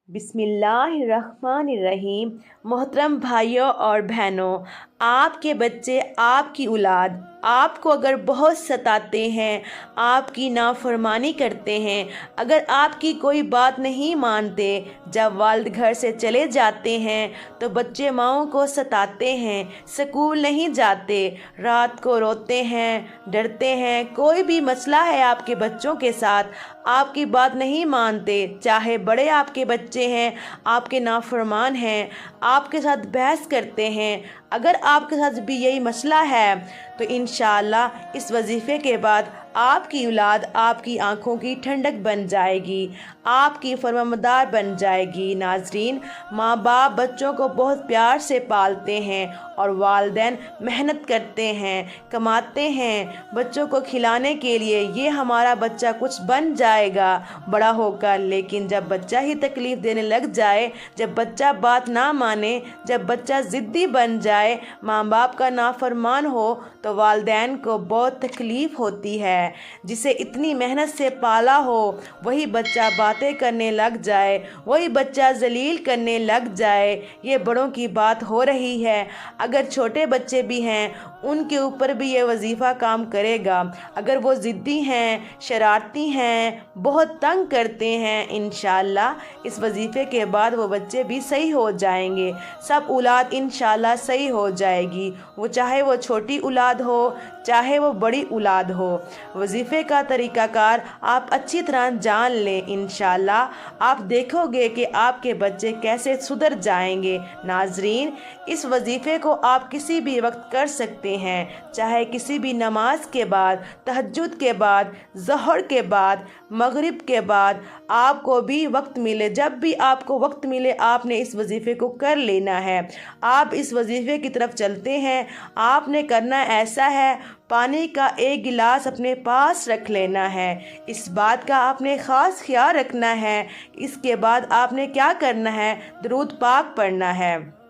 बिस्मिल्लाहिर्रहमानिर्रहीम। मोहतरम भाइयों और बहनों, आपके बच्चे, आपकी औलाद आपको अगर बहुत सताते हैं, आपकी नाफरमानी करते हैं, अगर आपकी कोई बात नहीं मानते, जब वालिद घर से चले जाते हैं तो बच्चे माँओं को सताते हैं, स्कूल नहीं जाते, रात को रोते हैं, डरते हैं। कोई भी मसला है आपके बच्चों के साथ, आपकी बात नहीं मानते, चाहे बड़े आपके बच्चे हैं, आपके नाफरमान हैं, आपके साथ बहस करते हैं, अगर आपके साथ भी यही मसला है तो इंशाअल्लाह इस वजीफ़े के बाद आपकी औलाद आपकी आँखों की ठंडक बन जाएगी, आपकी फरमाबरदार बन जाएगी। नाज़रीन, माँ बाप बच्चों को बहुत प्यार से पालते हैं और वालिदैन मेहनत करते हैं, कमाते हैं बच्चों को खिलाने के लिए। ये हमारा बच्चा कुछ बन जाएगा बड़ा होकर, लेकिन जब बच्चा ही तकलीफ़ देने लग जाए, जब बच्चा बात ना माने, जब बच्चा ज़िद्दी बन जाए, माँ बाप का नाफरमान हो, तो वालिदैन को बहुत तकलीफ़ होती है। जिसे इतनी मेहनत से पाला हो वही बच्चा बातें करने लग जाए, वही बच्चा जलील करने लग जाए, ये बड़ों की बात हो रही है। अगर छोटे बच्चे भी हैं उनके ऊपर भी ये वजीफ़ा काम करेगा। अगर वो ज़िद्दी हैं, शरारती हैं, बहुत तंग करते हैं, इंशाअल्लाह इस वजीफ़े के बाद वो बच्चे भी सही हो जाएंगे, सब औलाद इंशाअल्लाह सही हो जाएगी। वो चाहे वो छोटी औलाद हो, चाहे वो औलाद औलाद हो। वजीफ़े का तरीक़ाकार आप अच्छी तरह जान लें, इंशाअल्लाह आप देखोगे कि आपके बच्चे कैसे सुधर जाएंगे। नाज़रीन, इस वजीफ़े को आप किसी भी वक्त कर सकते हैं, चाहे किसी भी नमाज के बाद, तहज्जुद के बाद, ज़ोहर के बाद, मगरिब के बाद, आपको भी वक्त मिले, जब भी आपको वक्त मिले आपने इस वजीफ़े को कर लेना है। आप इस वजीफ़े की तरफ चलते हैं, आपने करना ऐसा है, पानी का एक गिलास अपने पास रख लेना है। इस बात का आपने ख़ास ख्याल रखना है। इसके बाद आपने क्या करना है, दरूद पाक पढ़ना है।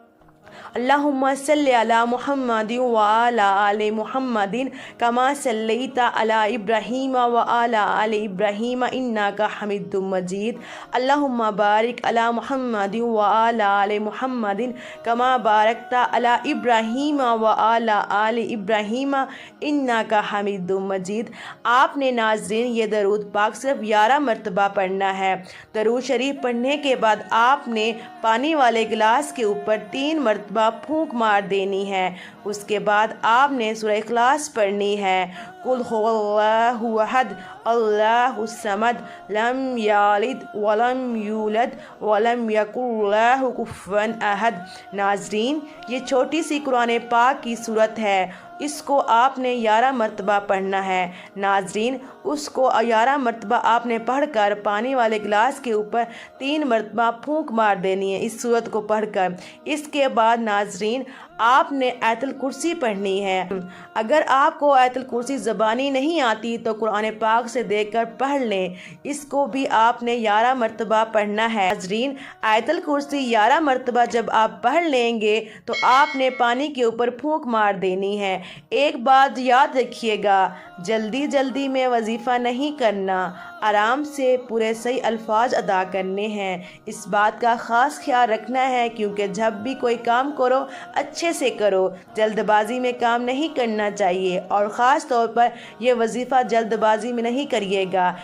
अल्लाहुम्मा सल्लि अला मुहम्मदिन व अला आलि मुहम्मदिन कमा सल्लैता अला इब्राहीम व अला आलि इब्राहीम इन्नका हमीदुम मजीद। अल्लाहुम्मा बारिक अला मुहम्मदिन व अला आलि मुहम्मदिन कमा बारकता अला इब्राहीम व अला आलि इब्राहीम इन्नका हमीदुम मजीद। आपने नाज़रीन ये दरूद पाक सिर्फ 11 मरतबा पढ़ना है। दरूद शरीफ पढ़ने के बाद आपने पानी वाले गिलास के ऊपर 3 मरतबा फूंक मार देनी है। उसके बाद आपने सूरह इखलास पढ़नी है। कुल हुवल्लाहु अहद अल्लाहुस समद लम यलिद वलम यूलद वलम यकुल लहु कुफुवन अहद। नाज़रीन, ये छोटी सी कुरान पाक की सूरत है, इसको आपने 11 मरतबा पढ़ना है। नाज़रीन, उसको 11 मरतबा आपने पढ़कर पानी वाले गिलास के ऊपर 3 मरतबा फूंक मार देनी है इस सूरत को पढ़कर। इसके बाद नाज़रीन आपने आयतुल कुर्सी पढ़नी है। अगर आपको आयतुल कुर्सी ज़बानी नहीं आती तो कुरान पाक से देखकर पढ़ लें, इसको भी आपने 11 मरतबा पढ़ना है। नाज़रीन, आयतुल कुर्सी 11 मरतबा जब आप पढ़ लेंगे तो आपने पानी के ऊपर फूंक मार देनी है। एक बात याद रखिएगा, जल्दी जल्दी में वजीफ़ा नहीं करना, आराम से पूरे सही अल्फाज अदा करने हैं। इस बात का ख़ास ख्याल रखना है, क्योंकि जब भी कोई काम करो अच्छे से करो, जल्दबाजी में काम नहीं करना चाहिए। और ख़ास तौर पर यह वजीफ़ा जल्दबाजी में नहीं करिएगा,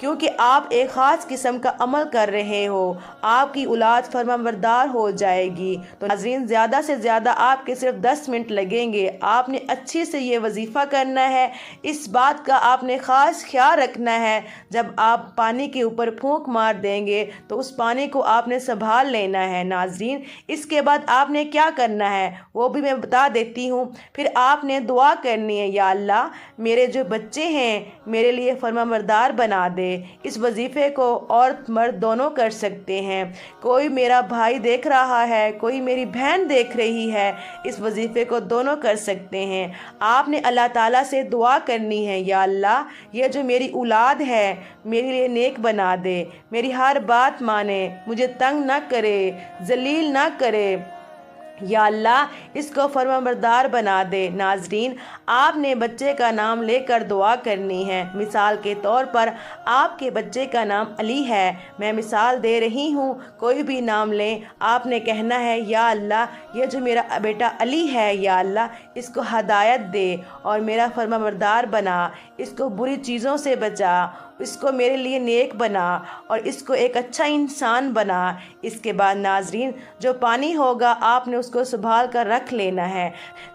क्योंकि आप एक ख़ास किस्म का अमल कर रहे हो, आपकी औलाद फरमाबरदार हो जाएगी। तो नाज़रीन, ज़्यादा से ज़्यादा आपके सिर्फ 10 मिनट लगेंगे। आपने अच्छे से ये वजीफ़ा करना है। इस बात का आपने ख़ास ख्याल रखना है, जब आप पानी के ऊपर फूंक मार देंगे तो उस पानी को आपने संभाल लेना है। नाज़रीन, इसके बाद आपने क्या करना है वो भी मैं बता देती हूँ। फिर आपने दुआ करनी है, या अल्लाह मेरे जो बच्चे हैं मेरे लिए फरमाबरदार बना दे। इस वजीफ़े को औरत मर्द दोनों कर सकते हैं। कोई मेरा भाई देख रहा है, कोई मेरी बहन देख रही है, इस वजीफ़े को दोनों कर सकते हैं। आपने अल्लाह ताला से दुआ करनी है, या अल्लाह ये जो मेरी औलाद है मेरे लिए नेक बना दे, मेरी हर बात माने, मुझे तंग ना करे, जलील ना करे, یا اللہ اس کو فرمانبردار بنا دے۔ ناظرین، آپ نے بچے کا نام لے کر دعا کرنی ہے۔ مثال کے طور پر آپ کے بچے کا نام علی ہے، میں مثال دے رہی ہوں، کوئی بھی نام لیں، آپ نے کہنا ہے یا اللہ یہ جو میرا بیٹا علی ہے، یا اللہ اس کو ہدایت دے اور میرا فرمانبردار بنا، اس کو بری چیزوں سے بچا، اس کو میرے لیے نیک بنا اور اس کو ایک اچھا انسان بنا۔ اس کے بعد ناظرین جو پانی ہوگا آپ نے اس کو سنبھال کر رکھ لینا ہے،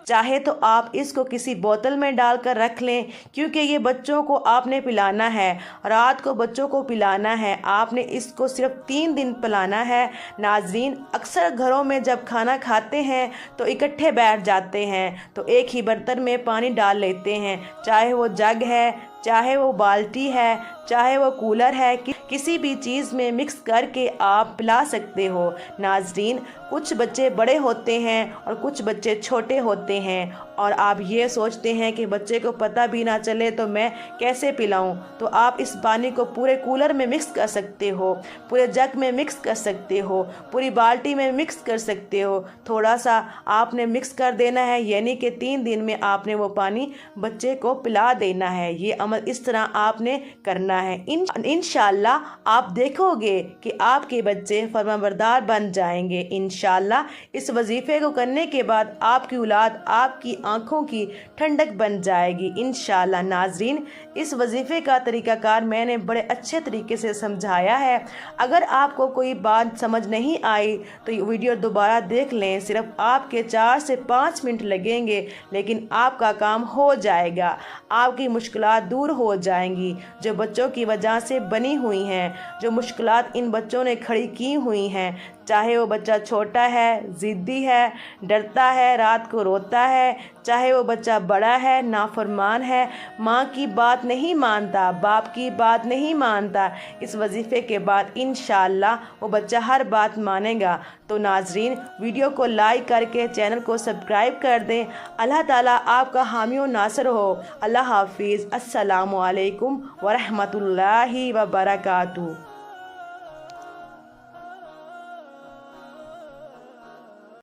چاہے تو آپ اس کو کسی بوتل میں ڈال کر رکھ لیں، کیونکہ یہ بچوں کو آپ نے پلانا ہے، رات کو بچوں کو پلانا ہے، آپ نے اس کو صرف 3 دن پلانا ہے۔ ناظرین اکثر گھروں میں جب کھانا کھاتے ہیں تو اکٹھے بیٹھ جاتے ہیں تو ایک ہی برتن میں پانی ڈال لیتے ہیں، چاہے وہ جگ ہے، چاہے وہ بالٹی ہے، چاہے وہ کولر ہے، کسی بھی چیز میں مکس کر کے آپ پلا سکتے ہو۔ ناظرین کچھ بچے بڑے ہوتے ہیں اور کچھ بچے چھوٹے ہوتے ہیں اور آپ یہ سوچتے ہیں کہ بچے کو پتہ بھی نہ چلے تو میں کیسے پلاؤں، تو آپ اس پانی کو پورے کولر میں مکس کر سکتے ہو، پورے جگ میں مکس کر سکتے ہو، پوری بالٹی میں مکس کر سکتے ہو، تھوڑا سا آپ نے مکس کر دینا ہے، یعنی کہ 3 دن میں آپ نے وہ پانی بچے کو پلا دینا ہے۔ یہ عمل اس طرح آپ نے کرنا ہے۔ انشاءاللہ آپ دیکھو گے کہ آپ کے بچے فرمانبردار بن جائیں گے۔ انشاءاللہ اس وظیفے کو کرنے کے بعد آپ کی اولاد آپ کی آنکھوں کی ٹھنڈک بن جائے گی انشاءاللہ۔ ناظرین اس وظیفے کا طریقہ کار میں نے بڑے اچھے طریقے سے سمجھایا ہے، اگر آپ کو کوئی بات سمجھ نہیں آئی تو یہ ویڈیو دوبارہ دیکھ لیں، صرف آپ کے 4 سے 5 منٹ لگیں گے لیکن آپ کا کام ہو جائے گا، آپ کی مشکلات دور ہو جائیں گی جو بچوں کی وجہ سے بنی ہوئی ہیں، جو مشکلات ان بچوں نے کھڑی کی ہوئی ہیں، چاہے وہ بچہ چھوٹا ہے، ضدی ہے، ڈرتا ہے، رات کو روتا ہے، چاہے وہ بچہ بڑا ہے، نافرمان ہے، ماں کی بات نہیں مانتا، باپ کی بات نہیں مانتا، اس وظیفے کے بعد انشاءاللہ وہ بچہ ہر بات مانے گا۔ تو ناظرین ویڈیو کو لائک کر کے چینل کو سبسکرائب کر دیں۔ اللہ تعالیٰ آپ کا حامی و ناصر ہو۔ اللہ حافظ۔ السلام علیکم ورحمۃ اللہ وبرکاتہ۔